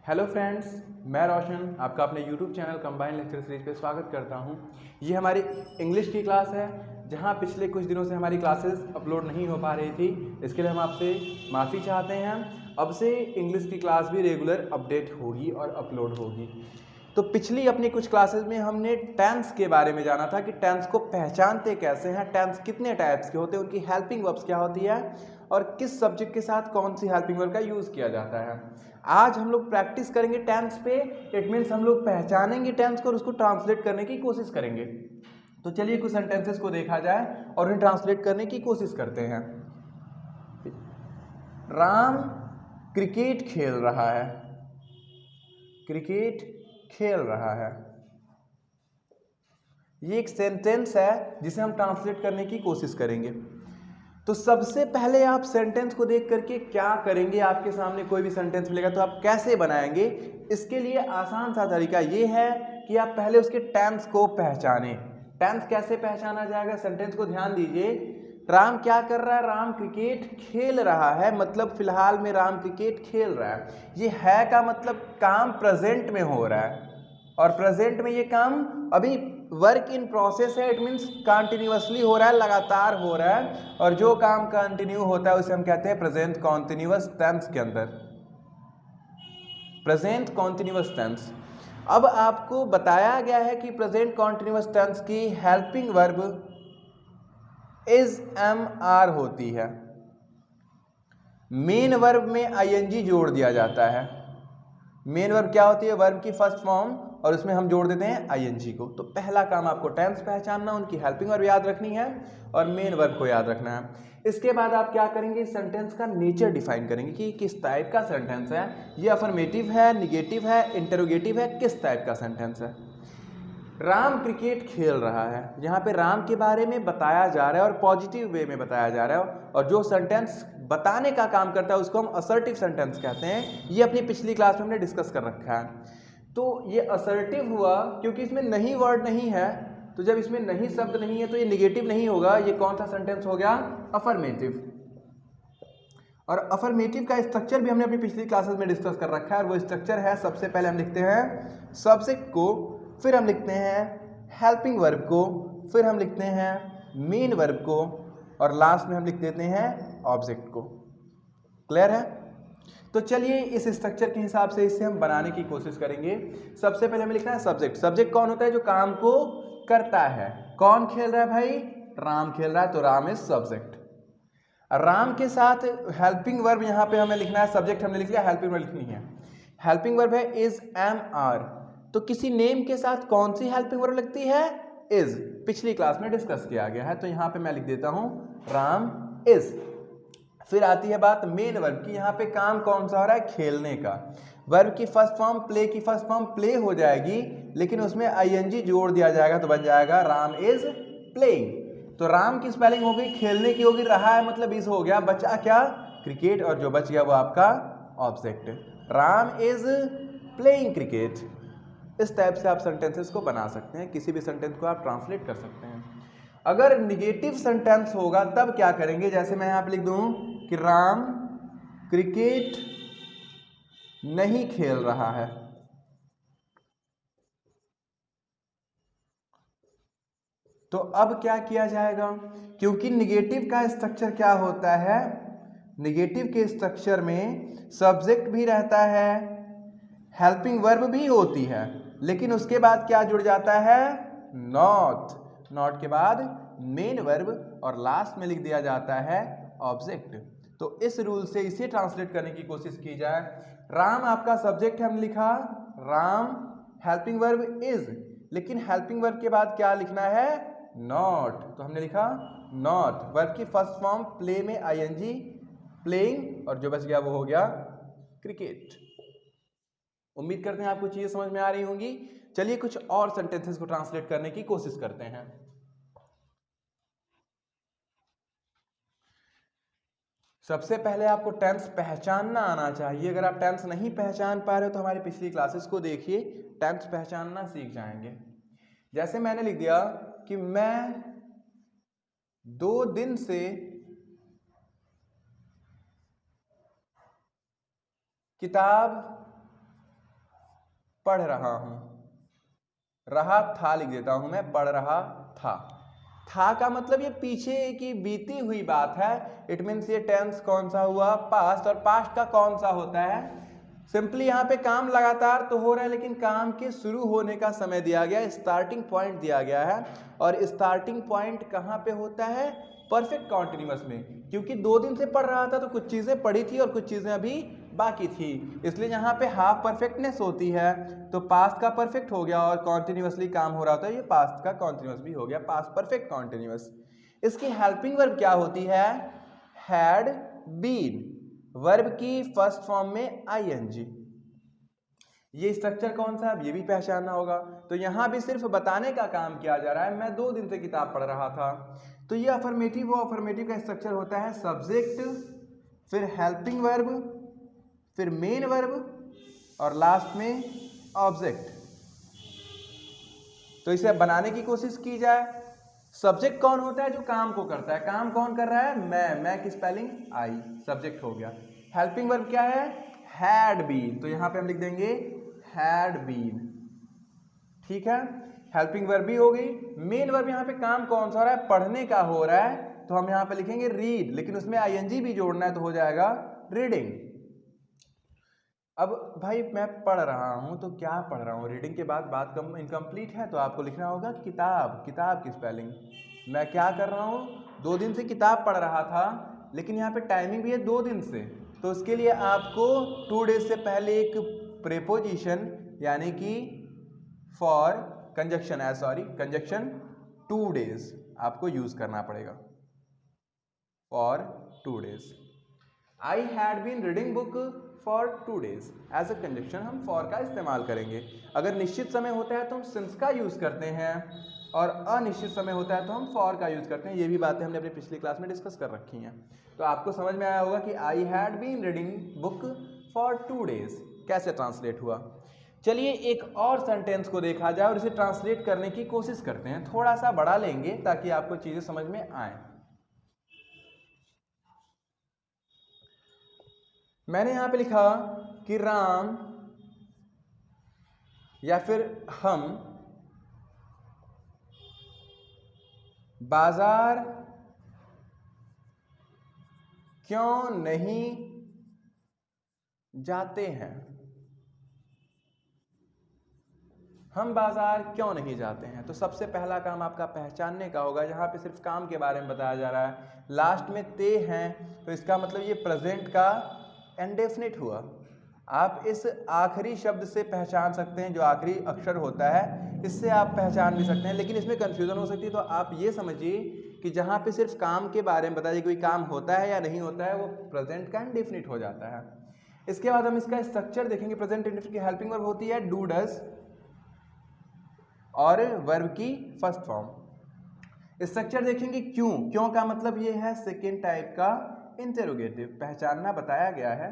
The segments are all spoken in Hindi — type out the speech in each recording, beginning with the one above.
हेलो फ्रेंड्स, मैं रोशन आपका अपने YouTube channel combine lecture series पे स्वागत करता हूं। ये हमारी इंग्लिश की क्लास है, जहां पिछले कुछ दिनों से हमारी क्लासेस अपलोड नहीं हो पा रही थी। इसके लिए हम आपसे माफ़ी चाहते हैं। अब से इंग्लिश की क्लास भी रेगुलर अपडेट होगी और अपलोड होगी। तो पिछली अपनी कुछ क्लासेस में हमने टेंस के बारे में जाना था कि टेंस को पहचानते कैसे हैं, टेंस कितने टाइप्स के होते हैं, उनकी हेल्पिंग वर्ब्स क्या होती है और किस सब्जेक्ट के साथ कौन सी हेल्पिंग वर्ब का यूज़ किया जाता है। आज हम लोग प्रैक्टिस करेंगे टेंस पे। इट मीन्स हम लोग पहचानेंगे टेंस को और उसको ट्रांसलेट करने की कोशिश करेंगे। तो चलिए कुछ सेंटेंसेस को देखा जाए और उन्हें ट्रांसलेट करने की कोशिश करते हैं। राम क्रिकेट खेल रहा है। क्रिकेट खेल रहा है, ये एक सेंटेंस है जिसे हम ट्रांसलेट करने की कोशिश करेंगे। तो सबसे पहले आप सेंटेंस को देख करके क्या करेंगे, आपके सामने कोई भी सेंटेंस मिलेगा तो आप कैसे बनाएंगे। इसके लिए आसान सा तरीका ये है कि आप पहले उसके टेंस को पहचानें। टेंस कैसे पहचाना जाएगा, सेंटेंस को ध्यान दीजिए। राम क्या कर रहा है, राम क्रिकेट खेल रहा है, मतलब फिलहाल में राम क्रिकेट खेल रहा है। ये है का मतलब काम प्रेजेंट में हो रहा है और प्रेजेंट में ये काम अभी वर्क इन प्रोसेस है। इट मीन्स कंटिन्यूअसली हो रहा है, लगातार हो रहा है, और जो काम कंटिन्यू होता है उसे हम कहते हैं प्रेजेंट कॉन्टिन्यूअस टेंस के अंदर, प्रेजेंट कॉन्टिन्यूअस टेंस। अब आपको बताया गया है कि प्रेजेंट कॉन्टिन्यूअस टेंस की helping verb is am are होती है। मेन वर्ब में आईएनजी जोड़ दिया जाता है। मेन वर्ब क्या होती है, वर्ब की फर्स्ट फॉर्म, और उसमें हम जोड़ देते हैं आईएनजी को। तो पहला काम आपको टेंस पहचानना, उनकी हेल्पिंग वर्ब याद रखनी है और मेन वर्ब को याद रखना है। इसके बाद आप क्या करेंगे, इस सेंटेंस का नेचर डिफाइन करेंगे कि किस टाइप का सेंटेंस है, ये अफर्मेटिव है, निगेटिव है, इंटरोगेटिव है, किस टाइप का सेंटेंस है। राम क्रिकेट खेल रहा है, यहाँ पे राम के बारे में बताया जा रहा है और पॉजिटिव वे में बताया जा रहा है, और जो सेंटेंस बताने का काम करता है उसको हम असर्टिव सेंटेंस कहते हैं। ये अपनी पिछली क्लास में हमने डिस्कस कर रखा है। तो ये असर्टिव हुआ क्योंकि इसमें नहीं वर्ड नहीं है, तो जब इसमें नहीं शब्द नहीं है तो ये निगेटिव नहीं होगा। ये कौन सा सेंटेंस हो गया, अफर्मेटिव। और अफर्मेटिव का स्ट्रक्चर भी हमने अपनी पिछली क्लासेस में डिस्कस कर रखा है, और वो स्ट्रक्चर है, सबसे पहले हम लिखते हैं सब्जेक्ट को, फिर हम लिखते हैं हेल्पिंग वर्ब को, फिर हम लिखते हैं मेन वर्ब को, और लास्ट में हम लिख देते हैं ऑब्जेक्ट को। क्लियर है। तो चलिए इस स्ट्रक्चर के हिसाब से इसे हम बनाने की कोशिश करेंगे। सबसे पहले हमें लिखना है सब्जेक्ट। सब्जेक्ट कौन होता है, जो काम को करता है। कौन खेल रहा है भाई, राम खेल रहा है, तो राम इज सब्जेक्ट। राम के साथ हेल्पिंग वर्ब यहाँ पे हमें लिखना है, सब्जेक्ट हमने लिख लिया, हेल्पिंग वर्ब लिखनी है। हेल्पिंग वर्ब है इज एम आर। तो किसी नेम के साथ कौन सी हेल्पिंग वर्ब लगती है, इज। पिछली क्लास में डिस्कस किया गया है, तो यहाँ पे मैं लिख देता हूँ राम इज। फिर आती है बात मेन वर्ब की, यहाँ पे काम कौन सा हो रहा है, खेलने का। वर्ब की फर्स्ट फॉर्म प्ले की फर्स्ट फॉर्म प्ले हो जाएगी, लेकिन उसमें आईएनजी जोड़ दिया जाएगा तो बन जाएगा राम इज प्लेइंग। तो राम की स्पेलिंग हो गई, खेलने की होगी, रहा है मतलब इज हो गया, बचा क्या, क्रिकेट, और जो बच गया वो आपका object. Ram is playing cricket. इस टाइप से आप सेंटेंसेस को बना सकते हैं, किसी भी सेंटेंस को आप ट्रांसलेट कर सकते हैं। अगर निगेटिव सेंटेंस होगा तब क्या करेंगे, जैसे मैं यहाँ पे लिख दूं कि राम क्रिकेट नहीं खेल रहा है, तो अब क्या किया जाएगा, क्योंकि निगेटिव का स्ट्रक्चर क्या होता है, निगेटिव के स्ट्रक्चर में सब्जेक्ट भी रहता है, हेल्पिंग वर्ब भी होती है, लेकिन उसके बाद क्या जुड़ जाता है, नॉट। नॉट के बाद मेन वर्ब, और लास्ट में लिख दिया जाता है ऑब्जेक्ट। तो इस रूल से इसे ट्रांसलेट करने की कोशिश की जाए। राम आपका सब्जेक्ट है, हमने लिखा राम, हेल्पिंग वर्ब इज, लेकिन हेल्पिंग वर्ब के बाद क्या लिखना है, नॉट। तो हमने लिखा नॉट। वर्ब की फर्स्ट फॉर्म प्ले में आईएनजी, प्लेइंग, और जो बच गया वो हो गया क्रिकेट। उम्मीद करते हैं आपको चीजें समझ में आ रही होंगी। चलिए कुछ और सेंटेंसेस को ट्रांसलेट करने की कोशिश करते हैं। सबसे पहले आपको टेंस पहचानना आना चाहिए। अगर आप टेंस नहीं पहचान पा रहे हो तो हमारी पिछली क्लासेस को देखिए, टेंस पहचानना सीख जाएंगे। जैसे मैंने लिख दिया कि मैं 2 दिन से किताब पढ़ रहा हूं, रहा था लिख देता हूं मैं, पढ़ रहा था का मतलब ये पीछे की बीती हुई बात है। इट मीन्स ये टेंस कौन सा हुआ, पास्ट, और पास्ट का कौन सा होता है, सिंपली यहाँ पे काम लगातार तो हो रहा है लेकिन काम के शुरू होने का समय दिया गया, स्टार्टिंग पॉइंट दिया गया है। और स्टार्टिंग पॉइंट कहाँ पे होता है, परफेक्ट कॉन्टिन्यूअस में, क्योंकि 2 दिन से पढ़ रहा था तो कुछ चीजें पढ़ी थी और कुछ चीजें अभी बाकी थी, इसलिए यहाँ पे हाफ परफेक्टनेस होती है, तो पास्ट का परफेक्ट हो गया और कॉन्टिन्यूअसली काम हो रहा था, ये पास्ट का कॉन्टिन्यूअस भी हो गया, पास्ट परफेक्ट कॉन्टिन्यूअस। इसकी हेल्पिंग वर्ब क्या होती है, हैड बीन, वर्ब की फर्स्ट फॉर्म में आईएनजी। ये स्ट्रक्चर कौन सा है ये भी पहचानना होगा। तो यहां भी सिर्फ बताने का काम किया जा रहा है, मैं 2 दिन से किताब पढ़ रहा था। तो ये अफर्मेटिव, वो अफर्मेटिव का स्ट्रक्चर होता है सब्जेक्ट, फिर हेल्पिंग वर्ब, फिर मेन वर्ब और लास्ट में ऑब्जेक्ट। तो इसे बनाने की कोशिश की जाए। सब्जेक्ट कौन होता है, जो काम को करता है, काम कौन कर रहा है, मैं की स्पेलिंग आई, सब्जेक्ट हो गया। हेल्पिंग वर्ब क्या है, हैड बीन, तो यहां पे हम लिख देंगे हैड बीन, ठीक है, हेल्पिंग वर्ब भी हो गई। मेन वर्ब यहाँ पे काम कौन सा हो रहा है, पढ़ने का हो रहा है, तो हम यहाँ पे लिखेंगे रीड, लेकिन उसमें आईएनजी भी जोड़ना है तो हो जाएगा रीडिंग। अब भाई मैं पढ़ रहा हूं तो क्या पढ़ रहा हूं, रीडिंग के बाद बात इनकम्प्लीट है, तो आपको लिखना होगा किताब, किताब की स्पेलिंग। मैं क्या कर रहा हूं, 2 दिन से किताब पढ़ रहा था, लेकिन यहाँ पे टाइमिंग भी है 2 दिन से, तो उसके लिए आपको 2 डेज से पहले एक प्रेपोजिशन यानी कि फॉर कंजक्शन है, सॉरी कंजक्शन 2 डेज आपको यूज करना पड़ेगा, for 2 days. I had been reading book for 2 days, as a conjunction हम फॉर का इस्तेमाल करेंगे। अगर निश्चित समय होता है तो हम सिंस का यूज करते हैं, और अनिश्चित समय होता है तो हम फॉर का यूज करते हैं। ये भी बातें हमने अपनी पिछली क्लास में डिस्कस कर रखी हैं। तो आपको समझ में आया होगा कि I had been reading book for 2 days कैसे ट्रांसलेट हुआ। चलिए एक और सेंटेंस को देखा जाए और इसे ट्रांसलेट करने की कोशिश करते हैं। थोड़ा सा बड़ा लेंगे ताकि आपको चीजें समझ में आए। मैंने यहां पे लिखा कि राम या फिर हम बाजार क्यों नहीं जाते हैं, हम बाजार क्यों नहीं जाते हैं। तो सबसे पहला काम आपका पहचानने का होगा, जहां पे सिर्फ काम के बारे में बताया जा रहा है, लास्ट में ते हैं, तो इसका मतलब ये प्रेजेंट का इंडेफिनिट हुआ। आप इस आखिरी शब्द से पहचान सकते हैं, जो आखिरी अक्षर होता है इससे आप पहचान भी सकते हैं, लेकिन इसमें कंफ्यूजन हो सकती है। तो आप ये समझिए कि जहाँ पे सिर्फ काम के बारे में बताइए कोई काम होता है या नहीं होता है, वो प्रेजेंट का इंडेफिनिट हो जाता है। इसके बाद हम इसका स्ट्रक्चर देखेंगे। प्रेजेंट इंडेफिनिट की हेल्पिंग वर्ब होती है डू डज और वर्ब की फर्स्ट फॉर्म। स्ट्रक्चर देखेंगे क्यों, क्यों का मतलब ये है सेकेंड टाइप का इंटेरोगेटिव, पहचानना बताया गया है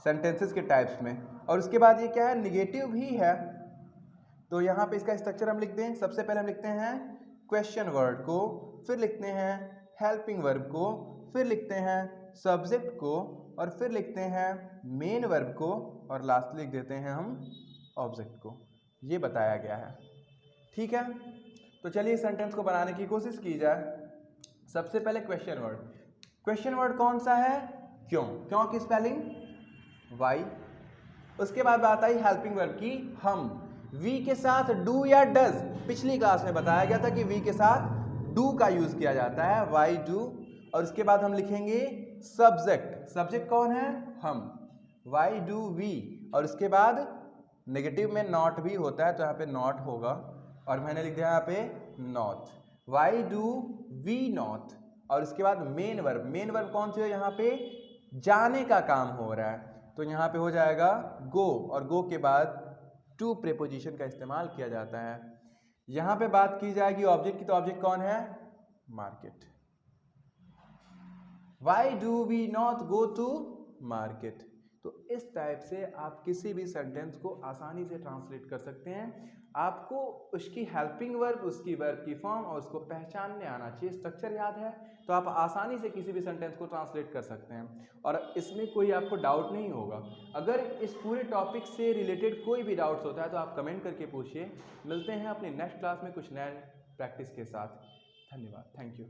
सेंटेंसेस के टाइप्स में। और उसके बाद ये क्या है, निगेटिव भी है। तो यहाँ पे इसका स्ट्रक्चर हम लिखते हैं। सबसे पहले हम लिखते हैं क्वेश्चन वर्ड को, फिर लिखते हैं हेल्पिंग वर्ब को, फिर लिखते हैं सब्जेक्ट को, और फिर लिखते हैं मेन वर्ब को, और लास्ट लिख देते हैं हम ऑब्जेक्ट को। ये बताया गया है, ठीक है। तो चलिए सेंटेंस को बनाने की कोशिश की जाए। सबसे पहले क्वेश्चन वर्ड। क्वेश्चन वर्ड कौन सा है, क्यों, क्यों की स्पेलिंग वाई। उसके बाद बात आई हेल्पिंग वर्ब की, हम। वी के साथ डू या डज, पिछली क्लास में बताया गया था कि वी के साथ डू का यूज किया जाता है, वाई डू। और उसके बाद हम लिखेंगे सब्जेक्ट, सब्जेक्ट कौन है, हम, वाई डू वी। और उसके बाद नेगेटिव में नॉट भी होता है, तो यहाँ पे नॉट होगा, और मैंने लिख दिया यहाँ पे not, why do we not. और उसके बाद मेन वर्ब, मेन वर्ब कौन सी है, यहाँ पे जाने का काम हो रहा है, तो यहाँ पे हो जाएगा गो, और गो के बाद टू प्रेपोजिशन का इस्तेमाल किया जाता है। यहाँ पे बात की जाएगी ऑब्जेक्ट की, तो ऑब्जेक्ट कौन है, market. Why do we not go to market, तो इस टाइप से आप किसी भी सेंटेंस को आसानी से ट्रांसलेट कर सकते हैं। आपको उसकी हेल्पिंग वर्ब, उसकी वर्ब की फॉर्म और उसको पहचानने आना चाहिए। स्ट्रक्चर याद है तो आप आसानी से किसी भी सेंटेंस को ट्रांसलेट कर सकते हैं और इसमें कोई आपको डाउट नहीं होगा। अगर इस पूरे टॉपिक से रिलेटेड कोई भी डाउट्स होता है तो आप कमेंट करके पूछिए। मिलते हैं अपनी नेक्स्ट क्लास में कुछ नए प्रैक्टिस के साथ। धन्यवाद, थैंक यू।